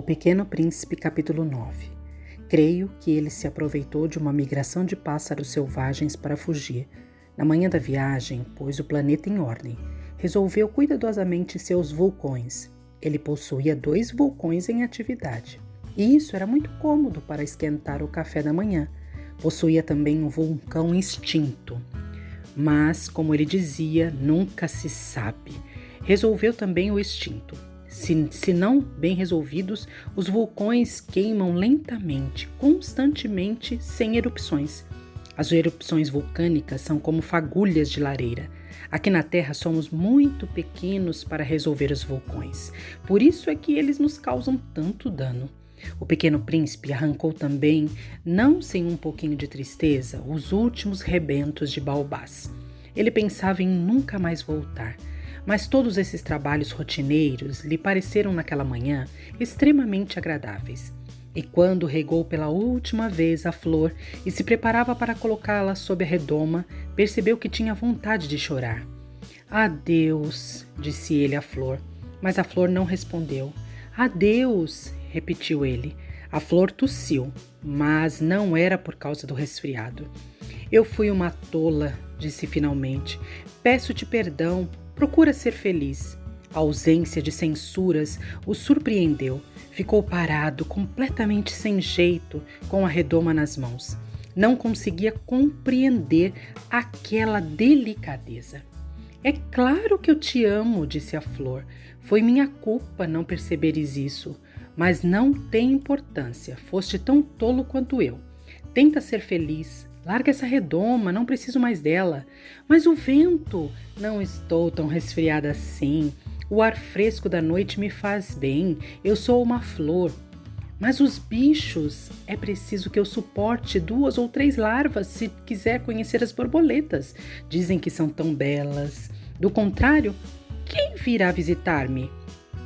Pequeno Príncipe, capítulo 9. Creio que ele se aproveitou de uma migração de pássaros selvagens para fugir. Na manhã da viagem, pôs o planeta em ordem. Resolveu cuidadosamente seus vulcões. Ele possuía 2 vulcões em atividade. E isso era muito cômodo para esquentar o café da manhã. Possuía também um vulcão extinto. Mas, como ele dizia, nunca se sabe. Resolveu também o extinto. Se não bem resolvidos, os vulcões queimam lentamente, constantemente, sem erupções. As erupções vulcânicas são como fagulhas de lareira. Aqui na Terra somos muito pequenos para resolver os vulcões. Por isso é que eles nos causam tanto dano. O Pequeno Príncipe arrancou também, não sem um pouquinho de tristeza, os últimos rebentos de baobás. Ele pensava em nunca mais voltar. Mas todos esses trabalhos rotineiros lhe pareceram naquela manhã extremamente agradáveis. E quando regou pela última vez a flor e se preparava para colocá-la sob a redoma, percebeu que tinha vontade de chorar. "Adeus", disse ele à flor, mas a flor não respondeu. "Adeus", repetiu ele. A flor tossiu, mas não era por causa do resfriado. "Eu fui uma tola", disse finalmente. "Peço-te perdão. Procura ser feliz." A ausência de censuras o surpreendeu. Ficou parado, completamente sem jeito, com a redoma nas mãos. Não conseguia compreender aquela delicadeza. "É claro que eu te amo", disse a flor. "Foi minha culpa não perceberes isso. Mas não tem importância. Foste tão tolo quanto eu. Tenta ser feliz. Larga essa redoma, não preciso mais dela." "Mas o vento!" "Não estou tão resfriada assim. O ar fresco da noite me faz bem. Eu sou uma flor." "Mas os bichos! É preciso que eu suporte 2 ou 3 larvas se quiser conhecer as borboletas. Dizem que são tão belas. Do contrário, quem virá visitar-me?"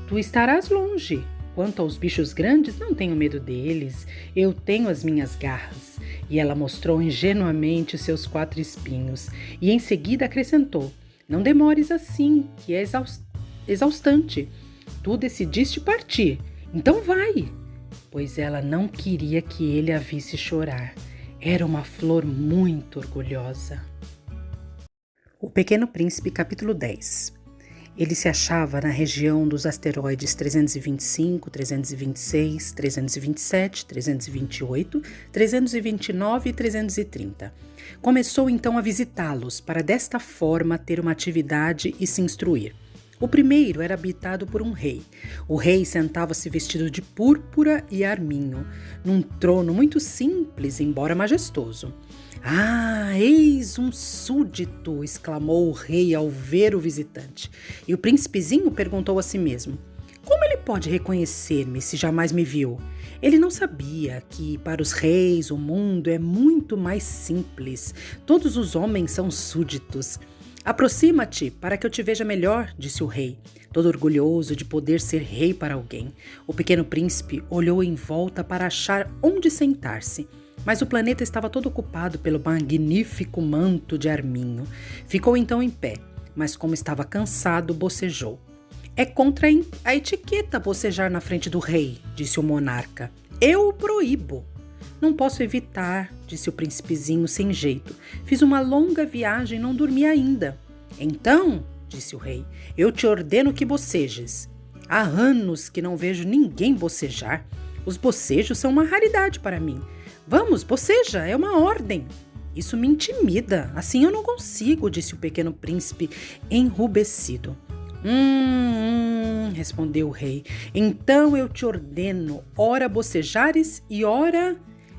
"Tu estarás longe. Quanto aos bichos grandes, não tenho medo deles. Eu tenho as minhas garras." E ela mostrou ingenuamente seus 4 espinhos. E em seguida acrescentou: "Não demores assim, que é exaustante. Tu decidiste partir, então vai." Pois ela não queria que ele a visse chorar. Era uma flor muito orgulhosa. O Pequeno Príncipe, capítulo 10. Ele se achava na região dos asteroides 325, 326, 327, 328, 329 e 330. Começou então a visitá-los, para desta forma ter uma atividade e se instruir. O primeiro era habitado por um rei. O rei sentava-se vestido de púrpura e arminho, num trono muito simples, embora majestoso. "Ah, eis um súdito!" exclamou o rei ao ver o visitante. E o príncipezinho perguntou a si mesmo: "Como ele pode reconhecer-me se jamais me viu?" Ele não sabia que, para os reis, o mundo é muito mais simples. Todos os homens são súditos. "Aproxima-te para que eu te veja melhor", disse o rei, todo orgulhoso de poder ser rei para alguém. O Pequeno Príncipe olhou em volta para achar onde sentar-se. Mas o planeta estava todo ocupado pelo magnífico manto de arminho. Ficou então em pé, mas como estava cansado, bocejou. "É contra a etiqueta bocejar na frente do rei", disse o monarca. "Eu o proíbo." "Não posso evitar", disse o príncipezinho sem jeito. "Fiz uma longa viagem e não dormi ainda." "Então", disse o rei, "eu te ordeno que bocejes." "Há anos que não vejo ninguém bocejar. Os bocejos são uma raridade para mim." "Vamos, boceja, é uma ordem." "Isso me intimida, assim eu não consigo", disse o Pequeno Príncipe, enrubescido. Respondeu o rei. "Então eu te ordeno, ora bocejares e ora..."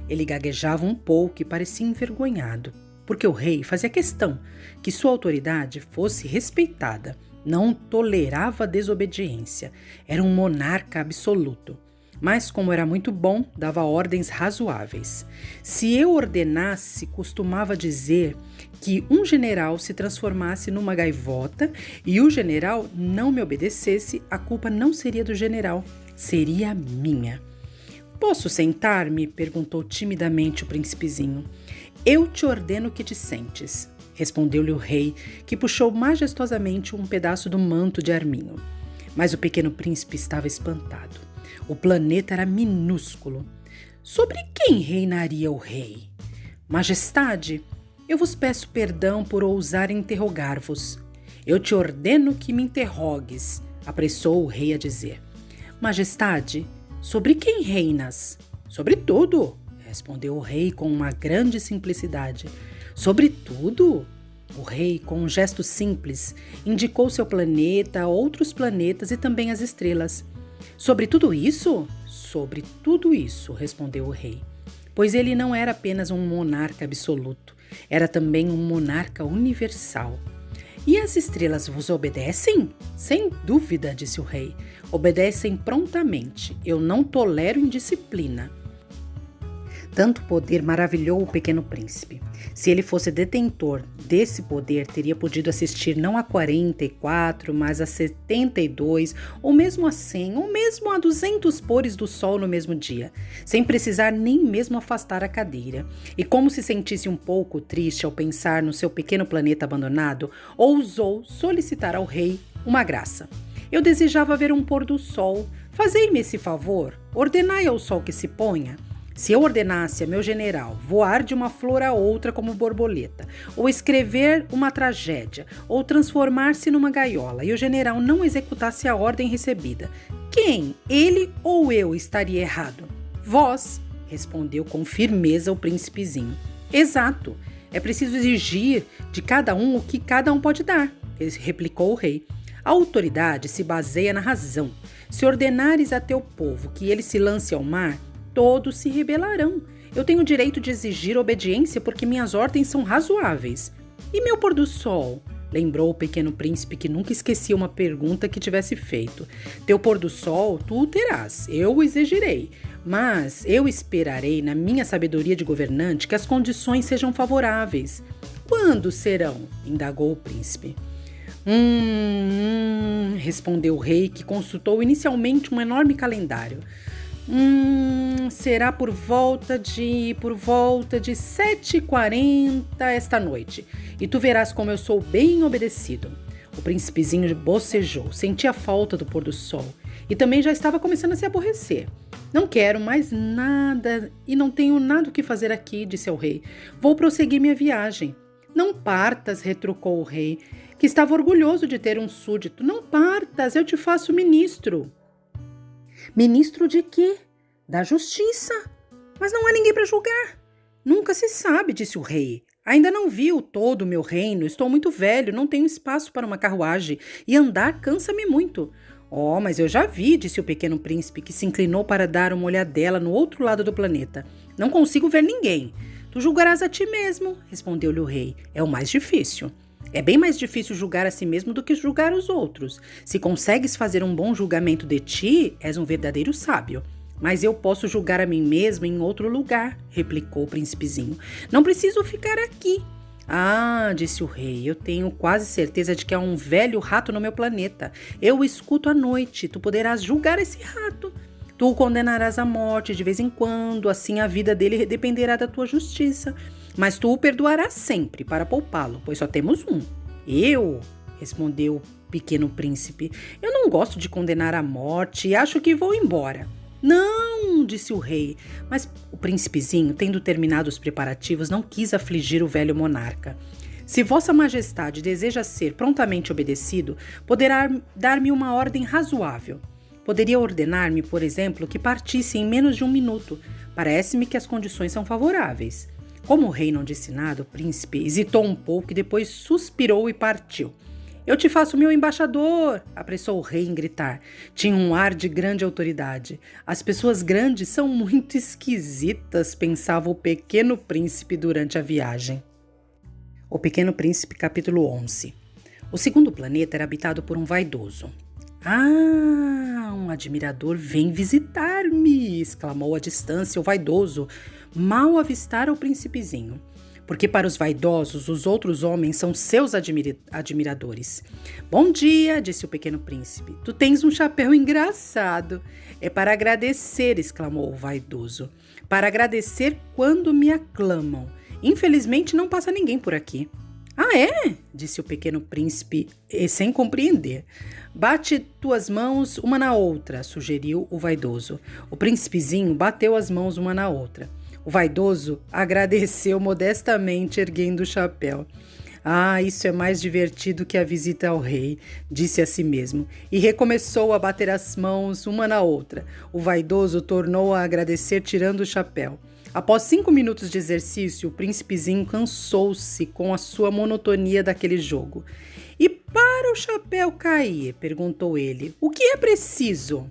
Ele gaguejava um pouco e parecia envergonhado, porque o rei fazia questão que sua autoridade fosse respeitada. Não tolerava desobediência. Era um monarca absoluto. Mas, como era muito bom, dava ordens razoáveis. Se eu ordenasse, costumava dizer que um general se transformasse numa gaivota e o general não me obedecesse, a culpa não seria do general, seria minha. "Posso sentar-me?" perguntou timidamente o príncipezinho. "Eu te ordeno que te sentes", respondeu-lhe o rei, que puxou majestosamente um pedaço do manto de arminho. Mas o Pequeno Príncipe estava espantado. O planeta era minúsculo. Sobre quem reinaria o rei? Majestade, eu vos peço perdão por ousar interrogar-vos. Eu te ordeno que me interrogues, apressou o rei a dizer. Majestade, sobre quem reinas? Sobre tudo, respondeu o rei com uma grande simplicidade. Sobre tudo? O rei, com um gesto simples, indicou seu planeta, outros planetas e também as estrelas. Sobre tudo isso? Sobre tudo isso, respondeu o rei. Pois ele não era apenas um monarca absoluto, era também um monarca universal. E as estrelas vos obedecem? Sem dúvida, disse o rei. Obedecem prontamente. Eu não tolero indisciplina. Tanto poder maravilhou o pequeno príncipe. Se ele fosse detentor desse poder, teria podido assistir não a 44, mas a 72, ou mesmo a 100, ou mesmo a 200 pôres do sol no mesmo dia, sem precisar nem mesmo afastar a cadeira. E como se sentisse um pouco triste ao pensar no seu pequeno planeta abandonado, ousou solicitar ao rei uma graça. Eu desejava ver um pôr do sol. Fazei-me esse favor, ordenai ao sol que se ponha. Se eu ordenasse a meu general voar de uma flor a outra como borboleta, ou escrever uma tragédia, ou transformar-se numa gaiola, e o general não executasse a ordem recebida, quem, ele ou eu, estaria errado? Vós, respondeu com firmeza o príncipezinho. Exato, é preciso exigir de cada um o que cada um pode dar, replicou o rei. A autoridade se baseia na razão. Se ordenares a teu povo que ele se lance ao mar, todos se rebelarão. Eu tenho o direito de exigir obediência porque minhas ordens são razoáveis. E meu pôr do sol? Lembrou o pequeno príncipe que nunca esquecia uma pergunta que tivesse feito. Teu pôr do sol tu o terás, eu o exigirei. Mas eu esperarei na minha sabedoria de governante que as condições sejam favoráveis. Quando serão? Indagou o príncipe. Respondeu o rei, que consultou inicialmente um enorme calendário. Será por volta de 7h40 esta noite. E tu verás como eu sou bem obedecido. O príncipezinho bocejou, sentia falta do pôr do sol e também já estava começando a se aborrecer. Não quero mais nada e não tenho nada o que fazer aqui, disse ao rei. Vou prosseguir minha viagem. Não partas, retrucou o rei, que estava orgulhoso de ter um súdito. Não partas, eu te faço ministro. Ministro de quê? Da justiça. Mas não há ninguém para julgar. Nunca se sabe, disse o rei. Ainda não viu todo o meu reino, estou muito velho, não tenho espaço para uma carruagem e andar cansa-me muito. Oh, mas eu já vi, disse o pequeno príncipe, que se inclinou para dar uma olhadela no outro lado do planeta. Não consigo ver ninguém. Tu julgarás a ti mesmo, respondeu-lhe o rei. É o mais difícil. É bem mais difícil julgar a si mesmo do que julgar os outros. Se consegues fazer um bom julgamento de ti, és um verdadeiro sábio. Mas eu posso julgar a mim mesmo em outro lugar, replicou o príncipezinho. Não preciso ficar aqui. Ah, disse o rei, eu tenho quase certeza de que há um velho rato no meu planeta. Eu o escuto à noite, tu poderás julgar esse rato. Tu o condenarás à morte de vez em quando, assim a vida dele dependerá da tua justiça. Mas tu o perdoarás sempre para poupá-lo, pois só temos um. Eu, respondeu o pequeno príncipe, eu não gosto de condenar à morte e acho que vou embora. Não, disse o rei, mas o príncipezinho, tendo terminado os preparativos, não quis afligir o velho monarca. Se vossa majestade deseja ser prontamente obedecido, poderá dar-me uma ordem razoável. Poderia ordenar-me, por exemplo, que partisse em menos de 1 minuto. Parece-me que as condições são favoráveis. Como o rei não disse nada, o príncipe hesitou um pouco e depois suspirou e partiu. Eu te faço meu embaixador, apressou o rei em gritar. Tinha um ar de grande autoridade. As pessoas grandes são muito esquisitas, pensava o pequeno príncipe durante a viagem. O Pequeno Príncipe, capítulo 11. O segundo planeta era habitado por um vaidoso. Ah, um admirador vem visitar-me, exclamou à distância o vaidoso, mal avistar o príncipezinho. Porque para os vaidosos, os outros homens são seus admiradores. Bom dia, disse o pequeno príncipe. Tu tens um chapéu engraçado. É para agradecer, exclamou o vaidoso. Para agradecer quando me aclamam. Infelizmente não passa ninguém por aqui. Ah, é? Disse o pequeno príncipe, sem compreender. Bate tuas mãos uma na outra, sugeriu o vaidoso. O príncipezinho bateu as mãos uma na outra. O vaidoso agradeceu modestamente, erguendo o chapéu. Ah, isso é mais divertido que a visita ao rei, disse a si mesmo, e recomeçou a bater as mãos uma na outra. O vaidoso tornou a agradecer, tirando o chapéu. Após 5 minutos de exercício, o príncipezinho cansou-se com a sua monotonia daquele jogo. E para o chapéu cair, perguntou ele, o que é preciso?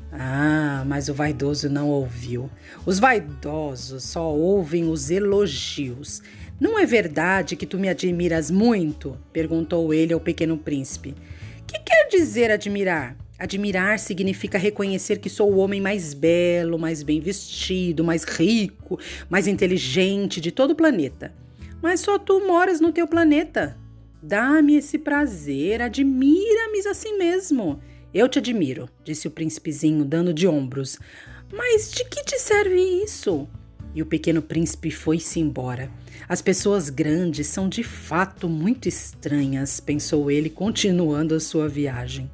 Ah, mas o vaidoso não ouviu. Os vaidosos só ouvem os elogios. Não é verdade que tu me admiras muito? Perguntou ele ao pequeno príncipe. Que quer dizer admirar? Admirar significa reconhecer que sou o homem mais belo, mais bem vestido, mais rico, mais inteligente de todo o planeta. Mas só tu moras no teu planeta. Dá-me esse prazer, admira-me assim mesmo. Eu te admiro, disse o príncipezinho, dando de ombros. Mas de que te serve isso? E o pequeno príncipe foi-se embora. As pessoas grandes são de fato muito estranhas, pensou ele, continuando a sua viagem.